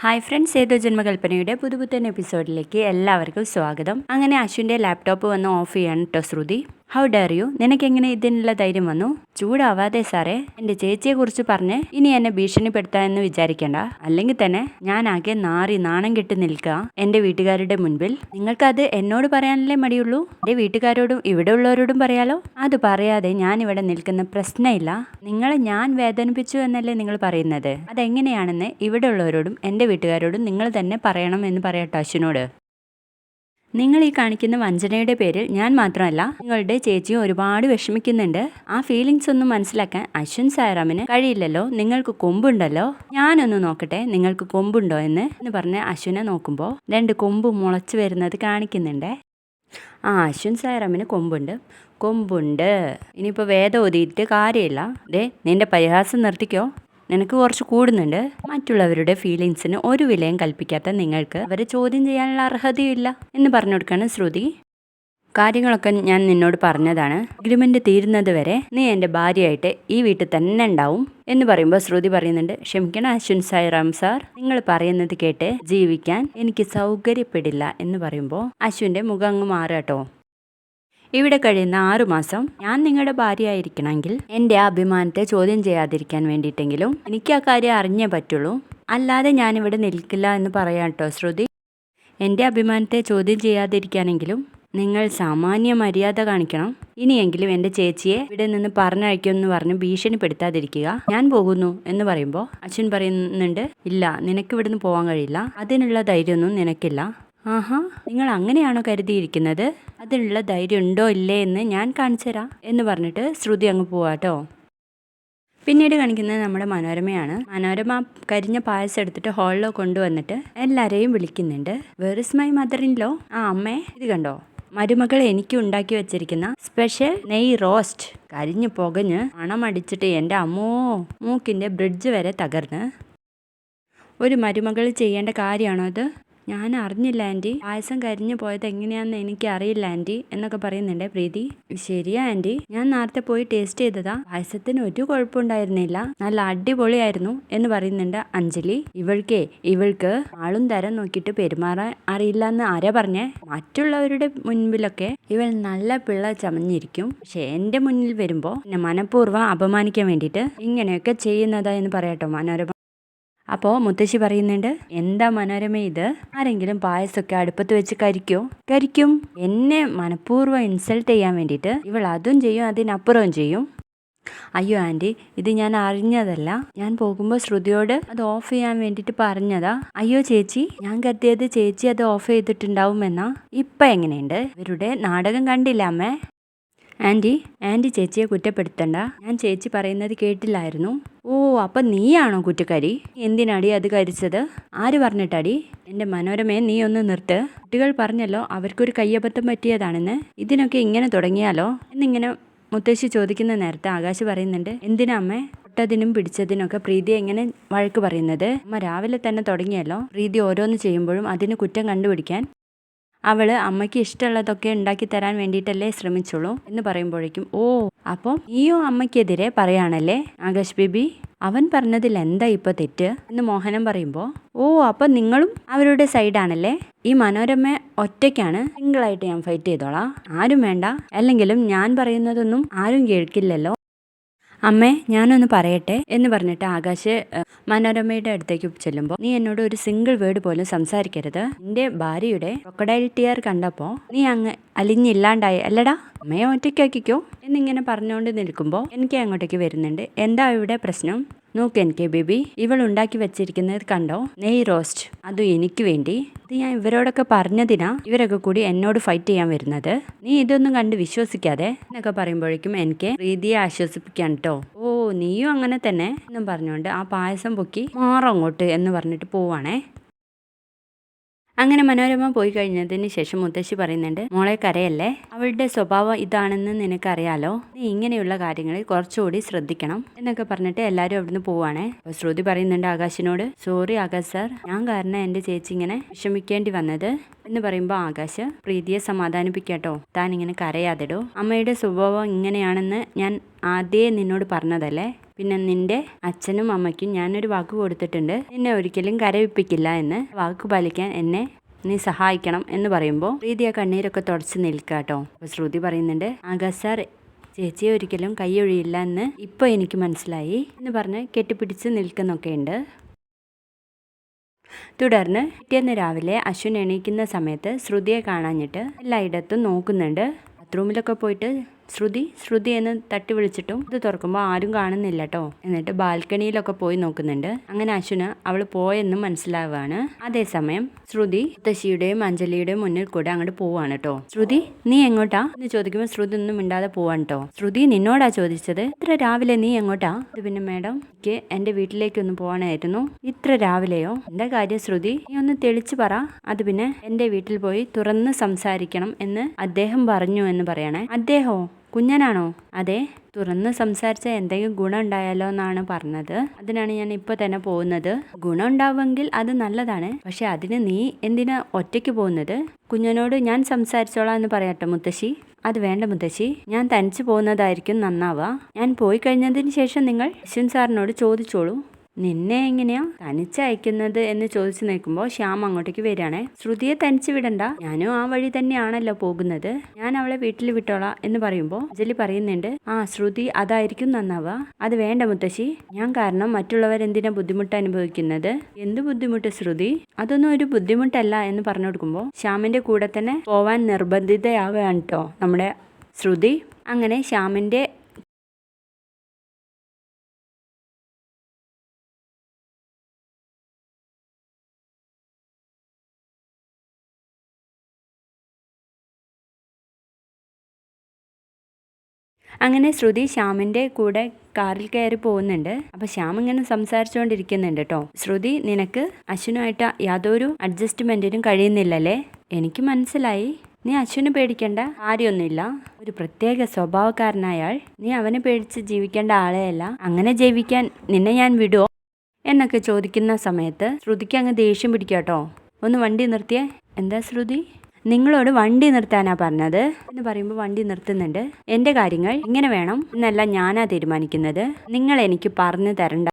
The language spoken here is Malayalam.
ഹായ് ഫ്രണ്ട്സ്, ഏതോ ജന്മകൽപ്പനയുടെ പുതുപുത്തൻ എപ്പിസോഡിലേക്ക് എല്ലാവർക്കും സ്വാഗതം. അങ്ങനെ അശ്വിൻ്റെ ലാപ്ടോപ്പ് വന്ന് ഓഫ് ചെയ്യാണ് കേട്ടോ ശ്രുതി. ഹൗ ഡെയർ യു, നിനക്കെങ്ങനെ ഇതിനുള്ള ധൈര്യം വന്നു? ചൂടാവാതെ സാറേ, എൻ്റെ ചേച്ചിയെക്കുറിച്ച് പറഞ്ഞ് ഇനി എന്നെ ഭീഷണിപ്പെടുത്താമെന്ന് വിചാരിക്കേണ്ട. അല്ലെങ്കിൽ തന്നെ ഞാനാകെ നാണം കെട്ട് നിൽക്കുക എൻ്റെ വീട്ടുകാരുടെ മുൻപിൽ. നിങ്ങൾക്കത് എന്നോട് പറയാനല്ലേ മടിയുള്ളൂ? എൻ്റെ വീട്ടുകാരോടും ഇവിടെ ഉള്ളവരോടും പറയാലോ. അത് പറയാതെ ഞാൻ ഇവിടെ നിൽക്കുന്ന പ്രശ്നമില്ല. നിങ്ങളെ ഞാൻ വേദനിപ്പിച്ചു എന്നല്ലേ നിങ്ങൾ പറയുന്നത്? അതെങ്ങനെയാണെന്ന് ഇവിടെ ഉള്ളവരോടും എൻ്റെ വീട്ടുകാരോടും നിങ്ങൾ തന്നെ പറയണം എന്ന് പറയട്ടോ അശ്വിനോട്. നിങ്ങൾ ഈ കാണിക്കുന്ന വഞ്ചനയുടെ പേരിൽ ഞാൻ മാത്രമല്ല, നിങ്ങളുടെ ചേച്ചിയും ഒരുപാട് വിഷമിക്കുന്നുണ്ട്. ആ ഫീലിങ്സ് ഒന്നും മനസ്സിലാക്കാൻ അശ്വിൻ സായറാമിന് കഴിയില്ലല്ലോ. നിങ്ങൾക്ക് കൊമ്പുണ്ടല്ലോ. ഞാനൊന്ന് നോക്കട്ടെ നിങ്ങൾക്ക് കൊമ്പുണ്ടോ എന്ന് പറഞ്ഞ് അശ്വിനെ നോക്കുമ്പോൾ 2 കൊമ്പ് മുളച്ചു വരുന്നത് കാണിക്കുന്നുണ്ട്. അശ്വിൻ സായറാമിന് കൊമ്പുണ്ട്. ഇനിയിപ്പോൾ വേദം ഓതിയിട്ട് കാര്യമില്ല. നിന്റെ പരിഹാസം നിർത്തിക്കോ. നിനക്ക് കുറച്ച് കൂടുന്നുണ്ട്. മറ്റുള്ളവരുടെ ഫീലിങ്സിന് ഒരു വിലയും കൽപ്പിക്കാത്ത നിങ്ങൾക്ക് അവരെ ചോദ്യം ചെയ്യാനുള്ള അർഹതയില്ല എന്ന് പറഞ്ഞു കൊടുക്കാണ് ശ്രുതി. കാര്യങ്ങളൊക്കെ ഞാൻ നിന്നോട് പറഞ്ഞതാണ്. അഗ്രിമെന്റ് തീരുന്നത് വരെ നീ എൻ്റെ ഭാര്യയായിട്ട് ഈ വീട്ടിൽ തന്നെ ഉണ്ടാവും എന്ന് പറയുമ്പോൾ ശ്രുതി പറയുന്നുണ്ട്, ക്ഷമിക്കണം അശ്വിൻ സായിറാം സാർ, നിങ്ങൾ പറയുന്നത് കേട്ട് ജീവിക്കാൻ എനിക്ക് സൗകര്യപ്പെടില്ല എന്ന് പറയുമ്പോൾ അശ്വിൻ്റെ മുഖം അങ്ങ് മാറാട്ടോ. ഇവിടെ കഴിയുന്ന 6 മാസം ഞാൻ നിങ്ങളുടെ ഭാര്യയായിരിക്കണമെങ്കിൽ എൻ്റെ അഭിമാനത്തെ ചോദ്യം ചെയ്യാതിരിക്കാൻ വേണ്ടിയിട്ടെങ്കിലും എനിക്ക് ആ കാര്യം അറിഞ്ഞേ പറ്റുള്ളൂ. അല്ലാതെ ഞാനിവിടെ നിൽക്കില്ല എന്ന് പറയാം കേട്ടോ ശ്രുതി. എൻ്റെ അഭിമാനത്തെ ചോദ്യം ചെയ്യാതിരിക്കാനെങ്കിലും നിങ്ങൾ സാമാന്യ മര്യാദ കാണിക്കണം. ഇനിയെങ്കിലും എൻ്റെ ചേച്ചിയെ ഇവിടെ നിന്ന് പറഞ്ഞയക്കുമെന്ന് പറഞ്ഞ് ഭീഷണിപ്പെടുത്താതിരിക്കുക. ഞാൻ പോകുന്നു എന്ന് പറയുമ്പോൾ അശ്വിൻ പറയുന്നുണ്ട്, ഇല്ല, നിനക്ക് ഇവിടുന്ന് പോകാൻ കഴിയില്ല. അതിനുള്ള ധൈര്യമൊന്നും നിനക്കില്ല. ആഹാ, നിങ്ങൾ അങ്ങനെയാണോ കരുതിയിരിക്കുന്നത്? അതിനുള്ള ധൈര്യം ഉണ്ടോ ഇല്ലേ എന്ന് ഞാൻ കാണിച്ചു തരാം എന്ന് പറഞ്ഞിട്ട് ശ്രുതി അങ്ങ് പോവാട്ടോ. പിന്നീട് കാണിക്കുന്നത് നമ്മുടെ മനോരമയാണ്. മനോരമ കരിഞ്ഞ പായസം എടുത്തിട്ട് ഹാളിലോ കൊണ്ടുവന്നിട്ട് എല്ലാവരെയും വിളിക്കുന്നുണ്ട്. Where is my mother in law? അമ്മേ, ഇത് കണ്ടോ, മരുമകൾ എനിക്ക് ഉണ്ടാക്കി വെച്ചിരിക്കുന്ന സ്പെഷ്യൽ നെയ് റോസ്റ്റ്. കരിഞ്ഞു പുകഞ്ഞ് മണമടിച്ചിട്ട് എൻ്റെ അമ്മോ, മൂക്കിൻ്റെ ബ്രിഡ്ജ് വരെ തകർന്ന്. ഒരു മരുമകൾ ചെയ്യേണ്ട കാര്യമാണോ അത്? ഞാൻ അറിഞ്ഞില്ല ആൻറ്റി, പായസം കരിഞ്ഞു പോയത് എങ്ങനെയാണെന്ന് എനിക്ക് അറിയില്ല ആൻറ്റി എന്നൊക്കെ പറയുന്നുണ്ട് പ്രീതി. ശരിയാ ആൻറ്റി, ഞാൻ നേരത്തെ പോയി ടേസ്റ്റ് ചെയ്തതാ. പായസത്തിന് ഒരു കുഴപ്പമുണ്ടായിരുന്നില്ല, നല്ല അടിപൊളിയായിരുന്നു എന്ന് പറയുന്നുണ്ട് അഞ്ജലി. ഇവൾക്ക് ആളും തരം നോക്കിയിട്ട് പെരുമാറാൻ അറിയില്ല എന്ന് ആരാ പറഞ്ഞേ? മറ്റുള്ളവരുടെ മുൻപിലൊക്കെ ഇവൾ നല്ല പിള്ള ചമഞ്ഞിരിക്കും, പക്ഷെ എൻ്റെ മുന്നിൽ വരുമ്പോൾ എന്നെ മനഃപൂർവ്വം അപമാനിക്കാൻ വേണ്ടിയിട്ട് ഇങ്ങനെയൊക്കെ ചെയ്യുന്നതാ എന്ന് പറയാട്ടോ മനോരമ. അപ്പോൾ മുത്തശ്ശി പറയുന്നുണ്ട്, എന്താ മനോരമ ഇത്? ആരെങ്കിലും പായസമൊക്കെ അടുപ്പത്ത് വെച്ച് കരിക്കും. എന്നെ മനഃപൂർവ്വം ഇൻസൾട്ട് ചെയ്യാൻ വേണ്ടിയിട്ട് ഇവൾ അതും ചെയ്യും, അതിനപ്പുറവും ചെയ്യും. അയ്യോ ആൻറ്റി, ഇത് ഞാൻ അറിഞ്ഞതല്ല. ഞാൻ പോകുമ്പോൾ ശ്രുതിയോട് അത് ഓഫ് ചെയ്യാൻ വേണ്ടിയിട്ട് പറഞ്ഞതാ. അയ്യോ ചേച്ചി, ഞാൻ കരുതിയത് ചേച്ചി അത് ഓഫ് ചെയ്തിട്ടുണ്ടാവുമെന്നാ. ഇപ്പം എങ്ങനെയുണ്ട്? ഇവരുടെ നാടകം കണ്ടില്ല അമ്മേ? ആൻറ്റി ചേച്ചിയെ കുറ്റപ്പെടുത്തണ്ട. ഞാൻ ചേച്ചി പറയുന്നത് കേട്ടില്ലായിരുന്നു. ഓ, അപ്പം നീയാണോ കുറ്റക്കാരി? എന്തിനാടി അത് കരിച്ചത്? ആര് പറഞ്ഞിട്ടാടി? എൻ്റെ മനോരമയെ നീ ഒന്ന് നിർത്ത്. കുട്ടികൾ പറഞ്ഞല്ലോ അവർക്കൊരു കയ്യബദ്ധം പറ്റിയതാണെന്ന്. ഇതിനൊക്കെ ഇങ്ങനെ തുടങ്ങിയാലോ എന്നിങ്ങനെ മുത്തശ്ശി ചോദിക്കുന്ന നേരത്തെ ആകാശ് പറയുന്നുണ്ട്, എന്തിനാ അമ്മേ തൊട്ടതിനും പിടിച്ചതിനൊക്കെ പ്രീതിയെ ഇങ്ങനെ വഴക്ക് പറയുന്നത്? അമ്മ രാവിലെ തന്നെ തുടങ്ങിയല്ലോ പ്രീതി ഓരോന്ന് ചെയ്യുമ്പോഴും അതിന് കുറ്റം കണ്ടുപിടിക്കാൻ. അവൾ അമ്മയ്ക്ക് ഇഷ്ടമുള്ളതൊക്കെ ഉണ്ടാക്കി തരാൻ വേണ്ടിയിട്ടല്ലേ ശ്രമിച്ചുള്ളൂ എന്ന് പറയുമ്പോഴേക്കും, ഓ, അപ്പം നീയോ അമ്മയ്ക്കെതിരെ പറയാണല്ലേ ആകാശ് ബേബി? അവൻ പറഞ്ഞതിൽ എന്താ ഇപ്പോൾ തെറ്റ് എന്ന് മോഹനം പറയുമ്പോൾ, ഓ, അപ്പം നിങ്ങളും അവരുടെ സൈഡാണല്ലേ? ഈ മനോരമ ഒറ്റയ്ക്കാണ്, സിംഗിളായിട്ട് ഞാൻ ഫൈറ്റ് ചെയ്തോളാം, ആരും വേണ്ട. അല്ലെങ്കിലും ഞാൻ പറയുന്നതൊന്നും ആരും കേൾക്കില്ലല്ലോ. അമ്മേ, ഞാനൊന്ന് പറയട്ടെ എന്ന് പറഞ്ഞിട്ട് ആകാശ് മനോരമയുടെ അടുത്തേക്ക് ചെല്ലുമ്പോൾ, നീ എന്നോട് ഒരു സിംഗിൾ വേർഡ് പോലും സംസാരിക്കരുത്. നിന്റെ ഭാര്യയുടെ ക്രൊക്കഡൈൽ ടിയർ കണ്ടപ്പോൾ നീ അങ്ങ് അലിഞ്ഞില്ലാണ്ടായി അല്ലടാ. അമ്മയെ ഒറ്റയ്ക്കാക്കിക്കോ എന്നിങ്ങനെ പറഞ്ഞുകൊണ്ട് നിൽക്കുമ്പോൾ എനിക്ക് അങ്ങോട്ടേക്ക് വരുന്നുണ്ട്. എന്താ ഇവിടെ പ്രശ്നം? നോക്ക് എനിക്ക് ബേബി, ഇവൾ ഉണ്ടാക്കി വെച്ചിരിക്കുന്നത് കണ്ടോ, നെയ് റോസ്റ്റ്, അതും എനിക്ക് വേണ്ടി. ഇത് ഞാൻ ഇവരോടൊക്കെ പറഞ്ഞതിനാ ഇവരൊക്കെ കൂടി എന്നോട് ഫൈറ്റ് ചെയ്യാൻ വരുന്നത്. നീ ഇതൊന്നും കണ്ട് വിശ്വസിക്കാതെ എന്നൊക്കെ പറയുമ്പോഴേക്കും എനിക്ക് പ്രീതിയെ ആശ്വസിപ്പിക്കാൻ കേട്ടോ. ഓ, നീയും അങ്ങനെ തന്നെ എന്നും പറഞ്ഞുകൊണ്ട് ആ പായസം പൊക്കി മാറങ്ങോട്ട് എന്ന് പറഞ്ഞിട്ട് പോവാണേ. അങ്ങനെ മനോരമ പോയി കഴിഞ്ഞതിന് ശേഷം മുത്തശ്ശി പറയുന്നുണ്ട്, മോളെ കരയല്ലേ, അവളുടെ സ്വഭാവം ഇതാണെന്ന് നിനക്കറിയാലോ. നീ ഇങ്ങനെയുള്ള കാര്യങ്ങളിൽ കുറച്ചുകൂടി ശ്രദ്ധിക്കണം എന്നൊക്കെ പറഞ്ഞിട്ട് എല്ലാവരും അവിടുന്ന് പോവാണേ. അപ്പോൾ ശ്രുതി പറയുന്നുണ്ട് ആകാശിനോട്, സോറി ആകാശ് സാർ, ഞാൻ കാരണം എൻ്റെ ചേച്ചി ഇങ്ങനെ വിഷമിക്കേണ്ടി വന്നത് എന്ന് പറയുമ്പോൾ ആകാശ് പ്രീതിയെ സമാധാനിപ്പിക്കാട്ടോ. താൻ ഇങ്ങനെ കരയാതെടോ, അമ്മയുടെ സ്വഭാവം ഇങ്ങനെയാണെന്ന് ഞാൻ ആദ്യമേ നിന്നോട് പറഞ്ഞതല്ലേ. പിന്നെ നിന്റെ അച്ഛനും അമ്മയ്ക്കും ഞാനൊരു വാക്ക് കൊടുത്തിട്ടുണ്ട്, നിന്നെ ഒരിക്കലും കരയിപ്പിക്കില്ല എന്ന്. വാക്ക് പാലിക്കാൻ എന്നെ നീ സഹായിക്കണം എന്ന് പറയുമ്പോൾ പ്രീതി ആ കണ്ണീരൊക്കെ തുടച്ച് നിൽക്കാട്ടോ. അപ്പോൾ ശ്രുതി പറയുന്നുണ്ട്, ആകാശ് സാർ ചേച്ചിയെ ഒരിക്കലും കൈയൊഴിയില്ല എന്ന് ഇപ്പോൾ എനിക്ക് മനസ്സിലായി എന്ന് പറഞ്ഞ് കെട്ടിപ്പിടിച്ച് നിൽക്കുന്നൊക്കെയുണ്ട്. തുടർന്ന് പിറ്റേന്ന് രാവിലെ അശ്വിൻ എണീക്കുന്ന സമയത്ത് ശ്രുതിയെ കാണാഞ്ഞിട്ട് എല്ലായിടത്തും നോക്കുന്നുണ്ട്. ബാത്റൂമിലൊക്കെ പോയിട്ട് ശ്രുതി എന്ന് തട്ടി വിളിച്ചിട്ടും ഇത് തുറക്കുമ്പോൾ ആരും കാണുന്നില്ല കേട്ടോ. എന്നിട്ട് ബാൽക്കണിയിലൊക്കെ പോയി നോക്കുന്നുണ്ട്. അങ്ങനെ അശ്വിന് അവൾ പോയെന്നും മനസ്സിലാവുകയാണ്. അതേസമയം ശ്രുതി മുത്തശ്ശിയുടെയും അഞ്ജലിയുടെയും മുന്നിൽ കൂടെ അങ്ങോട്ട് പോവാണ് കേട്ടോ. ശ്രുതി നീ എങ്ങോട്ടാ എന്ന് ചോദിക്കുമ്പോൾ ശ്രുതി ഒന്നും മിണ്ടാതെ പോവാണ് കേട്ടോ. ശ്രുതി നിന്നോടാ ചോദിച്ചത്, ഇത്ര രാവിലെ നീ എങ്ങോട്ടാ? അത് പിന്നെ മാഡം എനിക്ക് എന്റെ വീട്ടിലേക്കൊന്ന് പോകാനായിരുന്നു. ഇത്ര രാവിലെയോ? എന്താ കാര്യം ശ്രുതി, നീ ഒന്ന് തെളിച്ചു പറ. അത് പിന്നെ എന്റെ വീട്ടിൽ പോയി തുറന്ന് സംസാരിക്കണം എന്ന് അദ്ദേഹം പറഞ്ഞു എന്ന് പറയണേ. അദ്ദേഹോ? കുഞ്ഞനാണോ? അതെ, തുറന്ന് സംസാരിച്ച എന്തെങ്കിലും ഗുണം ഉണ്ടായാലോ എന്നാണ് പറഞ്ഞത്. അതിനാണ് ഞാൻ ഇപ്പോൾ തന്നെ പോകുന്നത്. ഗുണം ഉണ്ടാവുമെങ്കിൽ അത് നല്ലതാണ്, പക്ഷെ അതിന് നീ എന്തിനാ ഒറ്റയ്ക്ക് പോകുന്നത്? കുഞ്ഞനോട് ഞാൻ സംസാരിച്ചോളാം എന്ന് പറയട്ടെ മുത്തശ്ശി. അത് വേണ്ട മുത്തശ്ശി, ഞാൻ തനിച്ച് പോകുന്നതായിരിക്കും നന്നാവുക. ഞാൻ പോയി കഴിഞ്ഞതിന് ശേഷം നിങ്ങൾ അശ്വിൻ സാറിനോട് ചോദിച്ചോളൂ. നിന്നെ എങ്ങനെയാ തനിച്ചയക്കുന്നത് എന്ന് ചോദിച്ചു നിൽക്കുമ്പോൾ ശ്യാം അങ്ങോട്ടേക്ക് വരികയാണേ. ശ്രുതിയെ തനിച്ച് വിടണ്ട, ഞാനും ആ വഴി തന്നെയാണല്ലോ പോകുന്നത്, ഞാൻ അവളെ വീട്ടിൽ വിട്ടോളാം എന്ന് പറയുമ്പോൾ അഞ്ജലി പറയുന്നുണ്ട്, ആ ശ്രുതി അതായിരിക്കും നന്നാവുക. അത് വേണ്ട മുത്തശ്ശി, ഞാൻ കാരണം മറ്റുള്ളവരെന്തിനാ ബുദ്ധിമുട്ട് അനുഭവിക്കുന്നത്? എന്ത് ബുദ്ധിമുട്ട് ശ്രുതി? അതൊന്നും ഒരു ബുദ്ധിമുട്ടല്ല എന്ന് പറഞ്ഞു കൊടുക്കുമ്പോൾ ശ്യാമിന്റെ കൂടെ തന്നെ പോവാൻ നിർബന്ധിതയാവുകയാണ് കേട്ടോ നമ്മുടെ ശ്രുതി. അങ്ങനെ ശ്യാമിന്റെ ശ്രുതി ശ്യാമിൻ്റെ കൂടെ കാറിൽ കയറി പോകുന്നുണ്ട്. അപ്പോൾ ശ്യാം ഇങ്ങനെ സംസാരിച്ചുകൊണ്ടിരിക്കുന്നുണ്ട് കേട്ടോ. ശ്രുതി, നിനക്ക് അശ്വിനുമായിട്ട് യാതൊരു അഡ്ജസ്റ്റ്മെൻറ്റിനും കഴിയുന്നില്ലല്ലേ? എനിക്ക് മനസ്സിലായി. നീ അശ്വിനെ പേടിക്കേണ്ട കാര്യമൊന്നുമില്ല. ഒരു പ്രത്യേക സ്വഭാവക്കാരനായാൽ നീ അവനെ പേടിച്ച് ജീവിക്കേണ്ട ആളെയല്ല. അങ്ങനെ ജീവിക്കാൻ നിന്നെ ഞാൻ വിടുമോ എന്നൊക്കെ ചോദിക്കുന്ന സമയത്ത് ശ്രുതിക്ക് അങ്ങ് ദേഷ്യം പിടിക്കുക കേട്ടോ. ഒന്ന് വണ്ടി നിർത്തിയേ. എന്താ ശ്രുതി? നിങ്ങളോട് വണ്ടി നിർത്താനാ പറഞ്ഞത് എന്ന് പറയുമ്പോൾ വണ്ടി നിർത്തുന്നുണ്ട്. എൻ്റെ കാര്യങ്ങൾ ഇങ്ങനെ വേണം എന്നല്ല ഞാനാ തീരുമാനിക്കുന്നത്. നിങ്ങൾ എനിക്ക് പറഞ്ഞു തരണ്ട